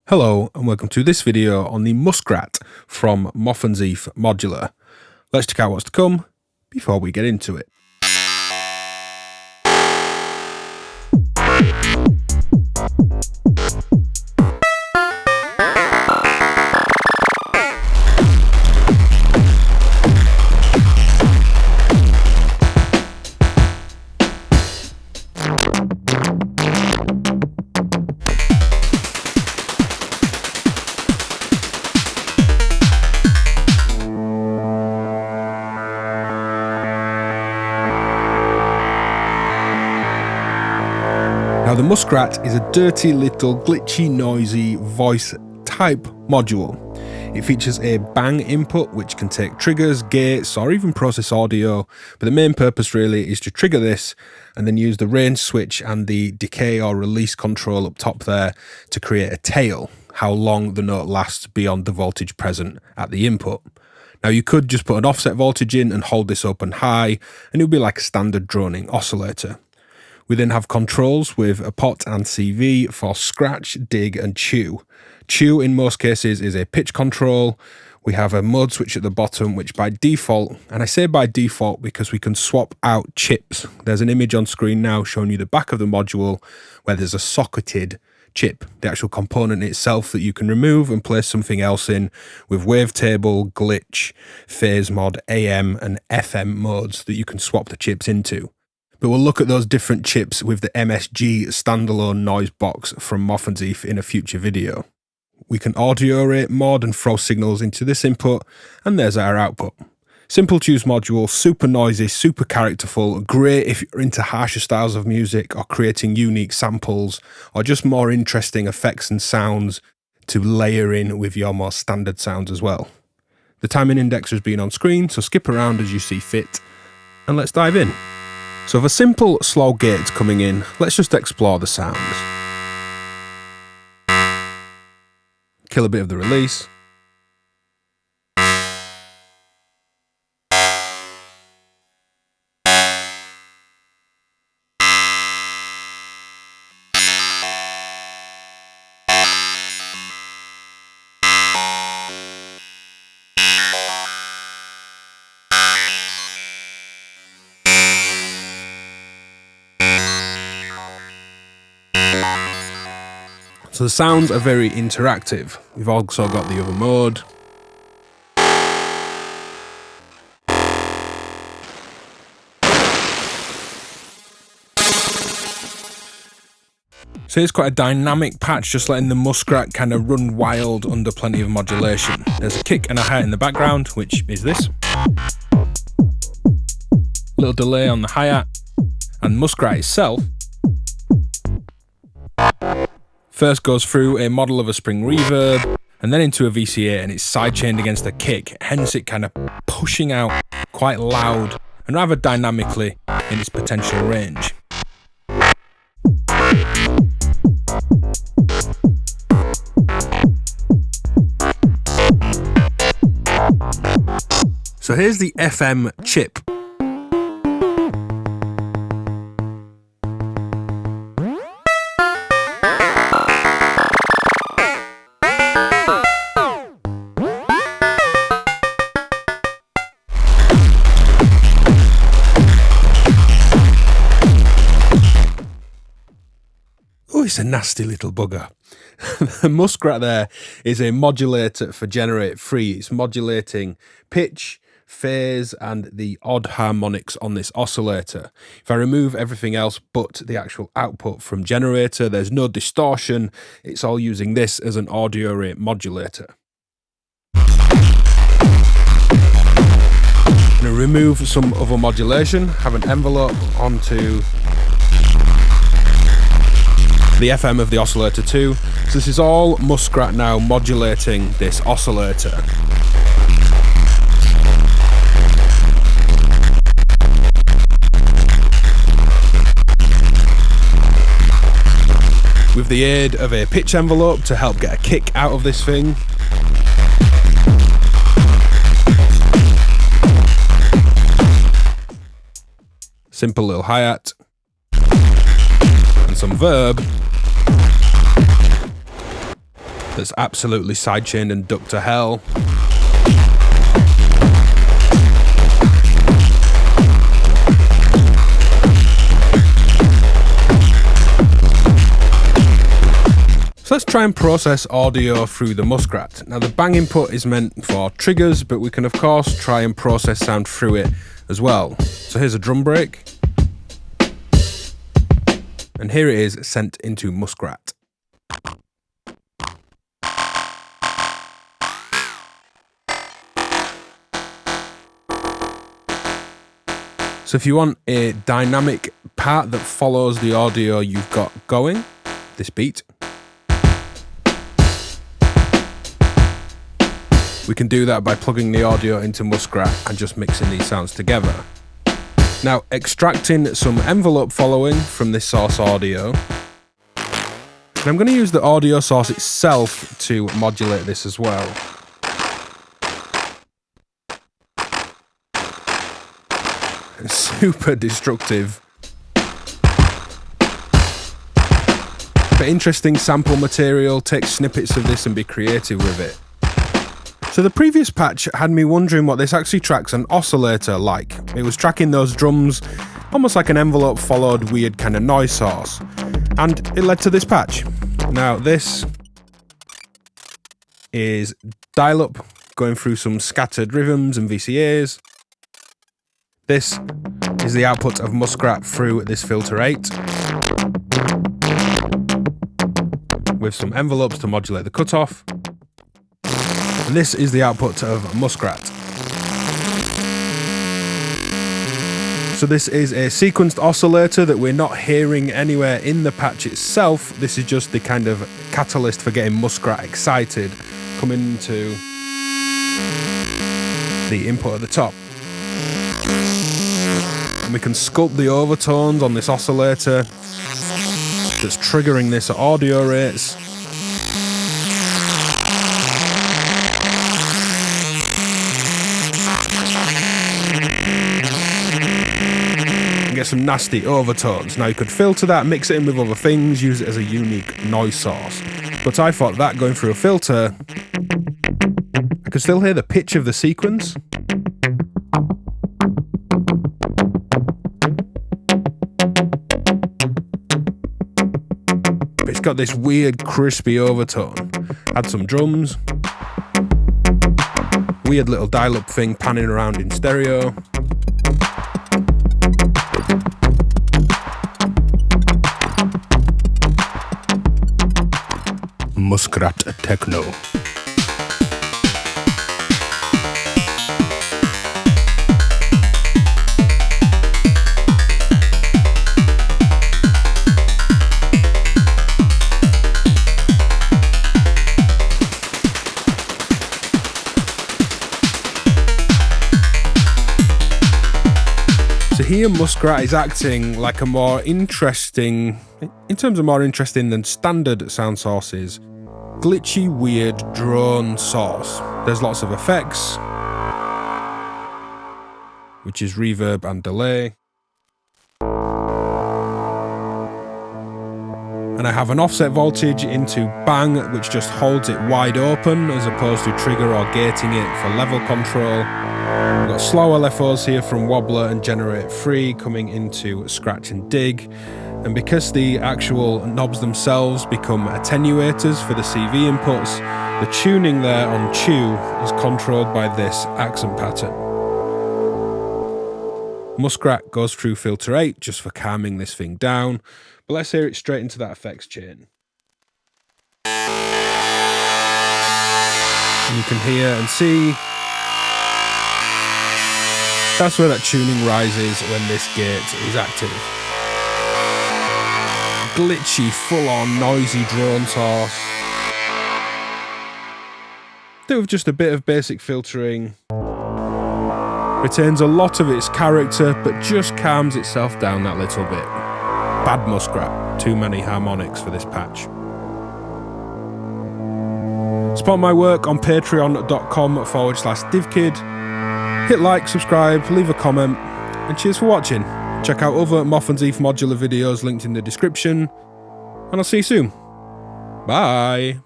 Hello and welcome to this video on the Muskrat from Moffenzeef Modular. Let's check out what's to come before we get into it. Now the Muskrat is a dirty little glitchy noisy voice type module. It features a bang input which can take triggers, gates or even process audio, but the main purpose really is to trigger this and then use the range switch and the decay or release control up top there to create a tail, how long the note lasts beyond the voltage present at the input. Now you could just put an offset voltage in and hold this open high and it would be like a standard droning oscillator. We then have controls with a pot and CV for scratch, dig and chew. Chew in most cases is a pitch control. We have a mode switch at the bottom which by default, and I say by default because we can swap out chips. There's an image on screen now showing you the back of the module where there's a socketed chip, the actual component itself that you can remove and place something else in with wavetable, glitch, phase mod, AM and FM modes that you can swap the chips into. But we'll look at those different chips with the MSG standalone noise box from Moffenzeef in a future video. We can audio rate, mod and throw signals into this input, and there's our output. Simple to use module, super noisy, super characterful, great if you're into harsher styles of music or creating unique samples or just more interesting effects and sounds to layer in with your more standard sounds as well. The timing index has been on screen, so skip around as you see fit, and let's dive in. So for simple slow gates coming in, let's just explore the sounds. Kill a bit of the release. So the sounds are very interactive. We've also got the other mode. So it's quite a dynamic patch, just letting the Muskrat kind of run wild under plenty of modulation. There's a kick and a hi-hat in the background, which is this. Little delay on the hi-hat. And Muskrat itself first goes through a model of a spring reverb and then into a VCA, and it's sidechained against the kick, hence it kind of pushing out quite loud and rather dynamically in its potential range. So here's the FM chip. Oh, it's a nasty little bugger. The Muskrat there is a modulator for generate free. It's modulating pitch, phase and the odd harmonics on this oscillator. If I remove everything else but the actual output from generator, there's no distortion. It's all using this as an audio rate modulator. I'm going to remove some other modulation, have an envelope onto the FM of the oscillator too. So this is all Muskrat now modulating this oscillator. With the aid of a pitch envelope to help get a kick out of this thing. Simple little hi-hat. And some verb. that's absolutely sidechained and ducked to hell. So let's try and process audio through the Muskrat. Now the bang input is meant for triggers, but we can of course try and process sound through it as well. So here's a drum break. And here it is sent into Muskrat. So if you want a dynamic part that follows the audio you've got going, this beat, we can do that by plugging the audio into Muskrat and just mixing these sounds together. Now, extracting some envelope following from this source audio, and I'm going to use the audio source itself to modulate this as well. It's super destructive, but interesting sample material. Take snippets of this and be creative with it. So the previous patch had me wondering what this actually tracks an oscillator like. It was tracking those drums almost like an envelope followed weird kind of noise source. And it led to this patch. Now this is dial-up going through some scattered rhythms and VCAs. This is the output of Muskrat through this filter 8 with some envelopes to modulate the cutoff. And this is the output of Muskrat. So this is a sequenced oscillator that we're not hearing anywhere in the patch itself. This is just the kind of catalyst for getting Muskrat excited, coming to the input at the top. And we can sculpt the overtones on this oscillator that's triggering this at audio rates. Get some nasty overtones. Now you could filter that, mix it in with other things, use it as a unique noise source. But I thought that going through a filter, I could still hear the pitch of the sequence. But it's got this weird crispy overtone. Add some drums. Weird little dial-up thing panning around in stereo. Muskrat Techno. So here Muskrat is acting like a more interesting, in terms of more interesting than standard sound sources, glitchy, weird drone source. There's lots of effects, which is reverb and delay. And I have an offset voltage into bang, which just holds it wide open as opposed to trigger or gating it for level control. We've got slow LFOs here from wobbler and generate free coming into scratch and dig. And because the actual knobs themselves become attenuators for the CV inputs, the tuning there on chew is controlled by this accent pattern. Muskrat goes through filter 8 just for calming this thing down, but let's hear it straight into that effects chain. And you can hear and see that's where that tuning rises when this gate is active. Glitchy, full-on, noisy drone source. Do with just a bit of basic filtering. Retains a lot of its character, but just calms itself down that little bit. Bad Muskrat. Too many harmonics for this patch. Support my work on patreon.com/DivKid. Hit like, subscribe, leave a comment, and cheers for watching. Check out other Moffenzeef Modular videos linked in the description, and I'll see you soon. Bye!